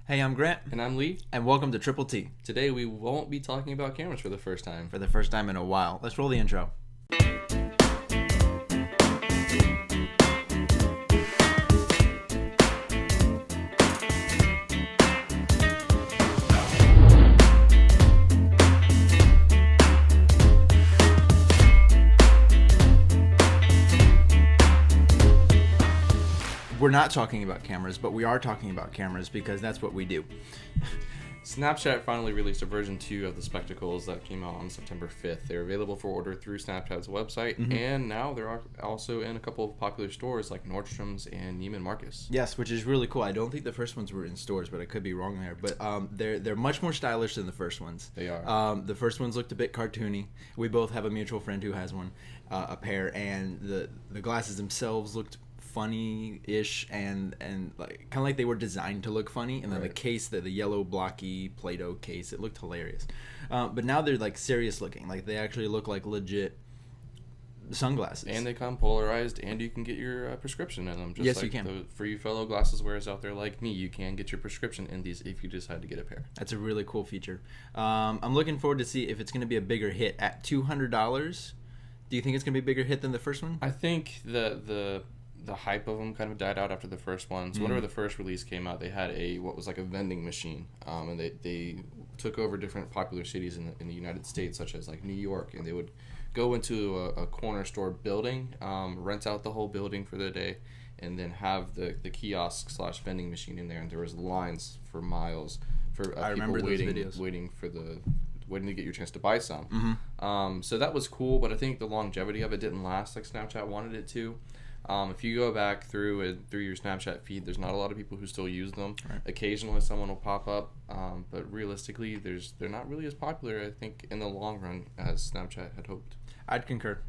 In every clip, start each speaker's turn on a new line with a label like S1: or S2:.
S1: Hey, I'm Grant.
S2: And I'm Lee.
S1: And welcome to Triple T.
S2: Today we won't be talking about cameras for the first time.
S1: For the first time in a while. Let's roll the intro. We're not talking about cameras, but we are talking about cameras because that's what we do.
S2: Snapchat finally released a version 2 of the Spectacles that came out on September 5th. They're available for order through Snapchat's website, and now they're also in a couple of popular stores like Nordstrom's and Neiman Marcus.
S1: Yes, which is really cool. I don't think the first ones were in stores, but I could be wrong there. But they're much more stylish than the first ones.
S2: They are.
S1: The first ones looked a bit cartoony. We both have a mutual friend who has one, a pair, and the glasses themselves looked funny-ish and like kind of like they were designed to look funny, and then the case, the yellow blocky Play-Doh case, it looked hilarious. But now they're like serious looking, like they actually look like legit sunglasses.
S2: And they come polarized, and you can get your prescription in them. Just
S1: yes,
S2: like
S1: you can.
S2: For you fellow glasses wearers out there like me, you can get your prescription in these if you decide to get a pair.
S1: That's a really cool feature. I'm looking forward to see if it's going to be a bigger hit at $200. Do you think it's going to be a bigger hit than the first one?
S2: I think the hype of them kind of died out after the first one. So whenever the first release came out, they had what was like a vending machine, and they took over different popular cities in the United States, such as like New York, and they would go into a corner store building, rent out the whole building for the day, and then have the kiosk / vending machine in there, and there was lines for miles for people waiting to get your chance to buy some. So that was cool, but I think the longevity of it didn't last like Snapchat wanted it to. If you go back through your Snapchat feed, there's not a lot of people who still use them. Right. Occasionally someone will pop up, but realistically they're not really as popular, I think, in the long run as Snapchat had hoped.
S1: I'd concur.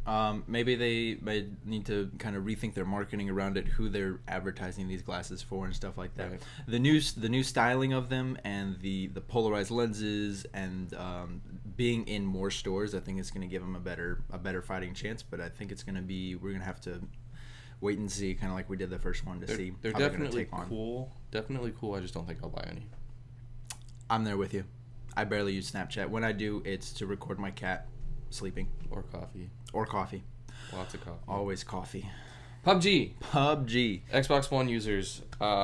S1: Maybe they need to kind of rethink their marketing around it, who they're advertising these glasses for and stuff like that. Right. The new styling of them and the polarized lenses and being in more stores, I think it's going to give them a better fighting chance. But I think we're going to have to wait and see, kind of like we did the first one, to see
S2: they're
S1: how
S2: definitely
S1: they're going to take
S2: cool. Definitely cool. I just don't think I'll buy any.
S1: I'm there with you. I barely use Snapchat. When I do, it's to record my cat sleeping.
S2: Or coffee.
S1: Lots of coffee. Always coffee.
S2: PubG.
S1: Xbox
S2: One users.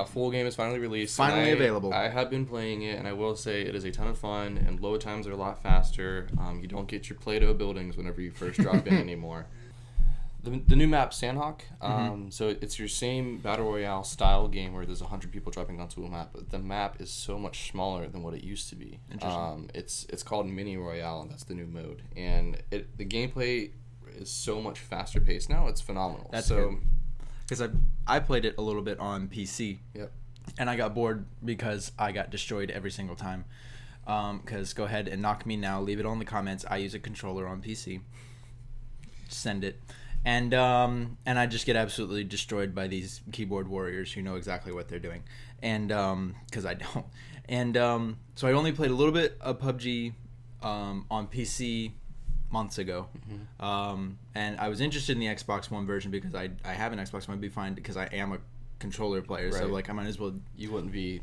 S2: Full game is finally released.
S1: Finally available.
S2: I have been playing it, and I will say it is a ton of fun, and load times are a lot faster. You don't get your Play-Doh buildings whenever you first drop in anymore. The new map, Sandhawk, so it's your same Battle Royale style game where there's 100 people dropping onto a map, but the map is so much smaller than what it used to be.
S1: Interesting.
S2: It's called Mini Royale, and that's the new mode. And the gameplay is so much faster paced now, it's phenomenal.
S1: That's good. Because I played it a little bit on PC.
S2: Yep. And
S1: I got bored because I got destroyed every single time. Because go ahead and knock me now, leave it on the comments. I use a controller on PC. Send it. And I just get absolutely destroyed by these keyboard warriors who know exactly what they're doing, and because I don't, and so I only played a little bit of PUBG on PC months ago, and I was interested in the Xbox One version because I have an Xbox One. It'd be fine because I am a controller player, right. So like I might as well.
S2: You wouldn't be,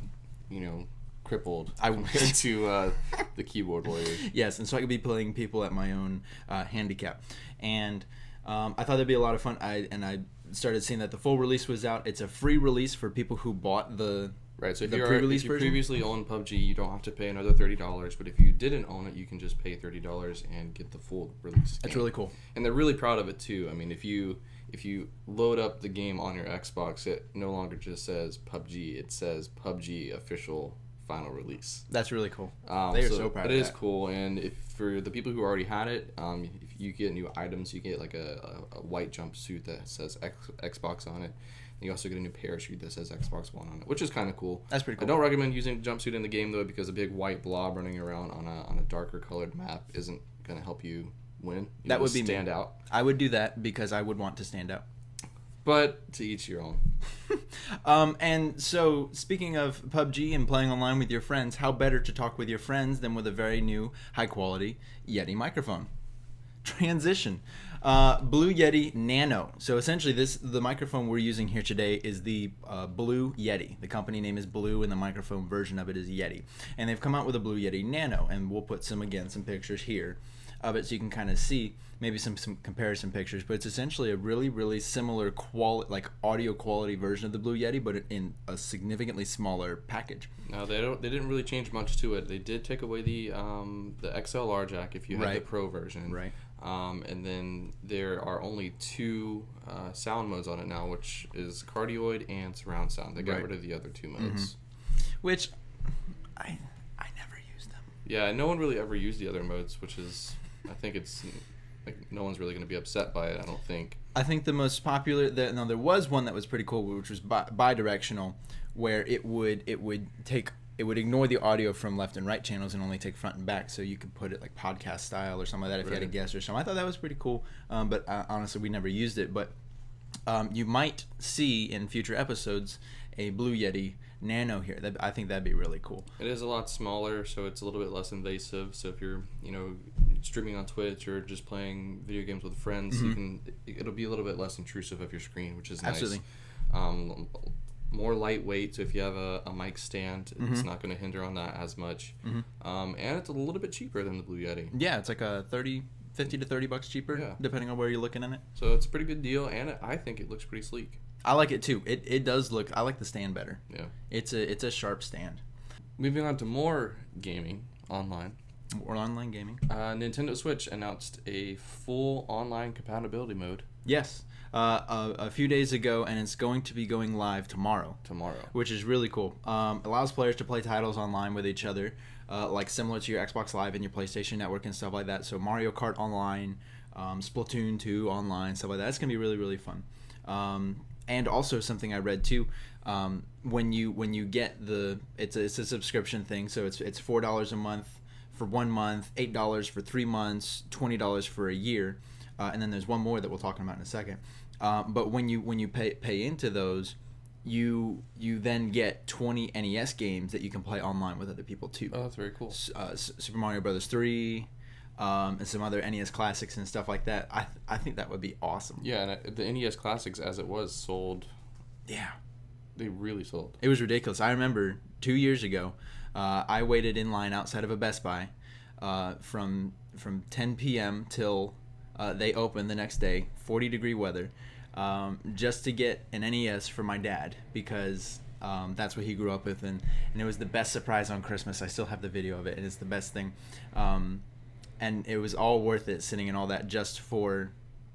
S2: crippled into the keyboard warriors.
S1: Yes, and so I could be playing people at my own handicap, and. I thought that'd be a lot of fun. I started seeing that the full release was out. It's a free release for people who bought the
S2: right. So if you
S1: version.
S2: Previously owned PUBG, you don't have to pay another $30. But if you didn't own it, you can just pay $30 and get the full release.
S1: That's really cool.
S2: And they're really proud of it too. I mean, if you load up the game on your Xbox, it no longer just says PUBG. It says PUBG official final release.
S1: That's really cool. They are so proud of that.
S2: It is cool, and if for the people who already had it, if you get new items, you get like a white jumpsuit that says Xbox on it. And you also get a new parachute that says Xbox One on it, which is kind of cool.
S1: That's pretty cool.
S2: I don't recommend using a jumpsuit in the game though, because a big white blob running around on a darker colored map isn't going to help you win.
S1: That would be
S2: stand out.
S1: I would do that because I would want to stand out.
S2: But to each your own.
S1: And so, speaking of PUBG and playing online with your friends, how better to talk with your friends than with a very new, high-quality Yeti microphone? transition. Blue Yeti Nano. So essentially, the microphone we're using here today is the Blue Yeti. The company name is Blue, and the microphone version of it is Yeti. And they've come out with a Blue Yeti Nano, and we'll put some pictures here of it so you can kind of see maybe some comparison pictures. But it's essentially a really, really similar audio quality version of the Blue Yeti, but in a significantly smaller package.
S2: No, they didn't really change much to it. They did take away the XLR jack if you had the Pro version.
S1: Right.
S2: And then there are only 2 sound modes on it now, which is cardioid and surround sound. They got rid of the other 2 modes.
S1: Which I never used them.
S2: Yeah, no one really ever used the other modes, which is, I think it's like no one's really going to be upset by it, I don't think.
S1: I think the most popular, there was one that was pretty cool, which was bi-directional, where it would ignore the audio from left and right channels and only take front and back, so you could put it like podcast style or something like that if you had a guest or something. I thought that was pretty cool, but honestly, we never used it. But you might see in future episodes a Blue Yeti Nano here. I think that'd be really cool.
S2: It is a lot smaller, so it's a little bit less invasive. So if you're, streaming on Twitch or just playing video games with friends, it'll be a little bit less intrusive of your screen, which is nice.
S1: Absolutely.
S2: More lightweight, so if you have a mic stand, it's not going to hinder on that as much. And it's a little bit cheaper than the Blue Yeti.
S1: Yeah, it's like a $50 to $30 cheaper, depending on where you're looking at it.
S2: So it's a pretty good deal, and I think it looks pretty sleek.
S1: I like it too. It does look. I like the stand better.
S2: Yeah,
S1: it's a sharp stand.
S2: Moving on to more gaming online.
S1: More online gaming.
S2: Nintendo Switch announced a full online compatibility mode.
S1: Yes. A few days ago, and it's going to be going live tomorrow. Which is really cool. Allows players to play titles online with each other, like similar to your Xbox Live and your PlayStation Network and stuff like that. So Mario Kart online, Splatoon 2 online, stuff like that. It's going to be really, really fun. And also something I read too, when you get it's a subscription thing, so it's $4 a month for 1 month, $8 for 3 months, $20 for a year, and then there's one more that we'll talk about in a second. But when you pay into those, you then get 20 NES games that you can play online with other people too.
S2: Oh, that's very cool.
S1: Super Mario Brothers 3. And some other NES classics and stuff like that. I think that would be awesome.
S2: Yeah, and the NES classics, as it was, sold.
S1: Yeah.
S2: They really sold.
S1: It was ridiculous. I remember 2 years ago, I waited in line outside of a Best Buy from 10 p.m. till they opened the next day, 40-degree weather, just to get an NES for my dad, because that's what he grew up with, and it was the best surprise on Christmas. I still have the video of it, and it's the best thing. And it was all worth it, sitting in all that just to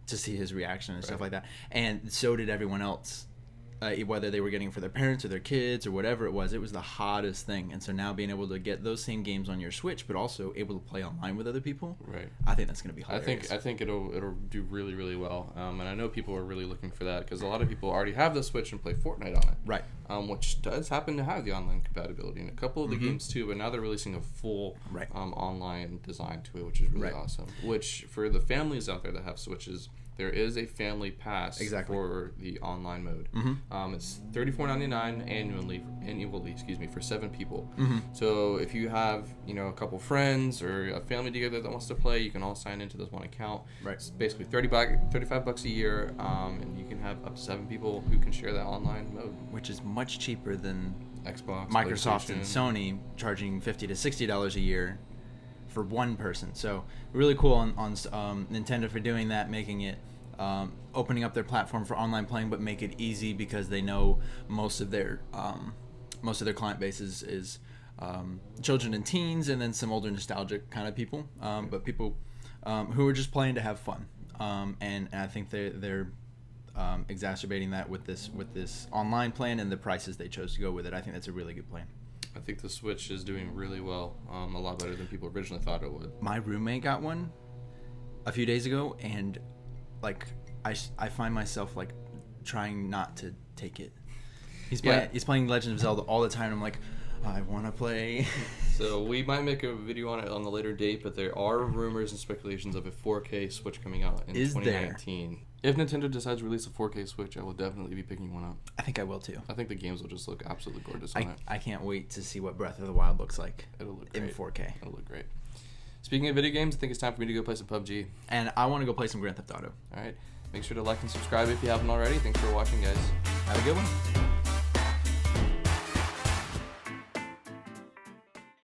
S1: see his reaction and stuff like that. And so did everyone else, whether they were getting it for their parents or their kids or whatever it was. It was the hottest thing. And so now being able to get those same games on your Switch, but also able to play online with other people, I think that's going to be hilarious.
S2: I think it'll do really, really well. And I know people are really looking for that, because a lot of people already have the Switch and play Fortnite on it.
S1: Right.
S2: Which does happen to have the online compatibility in a couple of the games too, but now they're releasing a full online design to it, which is really awesome. Which, for the families out there that have Switches, there is a family pass for the online mode. It's $34.99 annually, for 7 people. So if you have a couple friends or a family together that wants to play, you can all sign into this one account. It's basically $35 a year, and you can have up to 7 people who can share that online mode,
S1: which is much cheaper than
S2: Xbox,
S1: Microsoft, and Sony charging $50 to $60 a year for one person. So really cool on Nintendo for doing that, making it opening up their platform for online playing, but make it easy, because they know most of their client base is children and teens, and then some older nostalgic kind of people, but people who are just playing to have fun, and I think they're exacerbating that with this online plan and the prices they chose to go with it. I think that's a really good plan.
S2: I think the Switch is doing really well, a lot better than people originally thought it would.
S1: My roommate got one a few days ago, and I find myself trying not to take it. He's playing Legend of Zelda all the time, and I'm like, I want to play.
S2: So we might make a video on it on the later date, but there are rumors and speculations of a 4K Switch coming out in 2019. If Nintendo decides to release a 4K Switch, I will definitely be picking one up.
S1: I think I will too.
S2: I think the games will just look absolutely gorgeous on it.
S1: I can't wait to see what Breath of the Wild looks like.
S2: It'll look great.
S1: In 4K.
S2: It'll look great. Speaking of video games, I think it's time for me to go play some PubG.
S1: And I want to go play some Grand Theft Auto.
S2: All right. Make sure to like and subscribe if you haven't already. Thanks for watching, guys.
S1: Have a good one.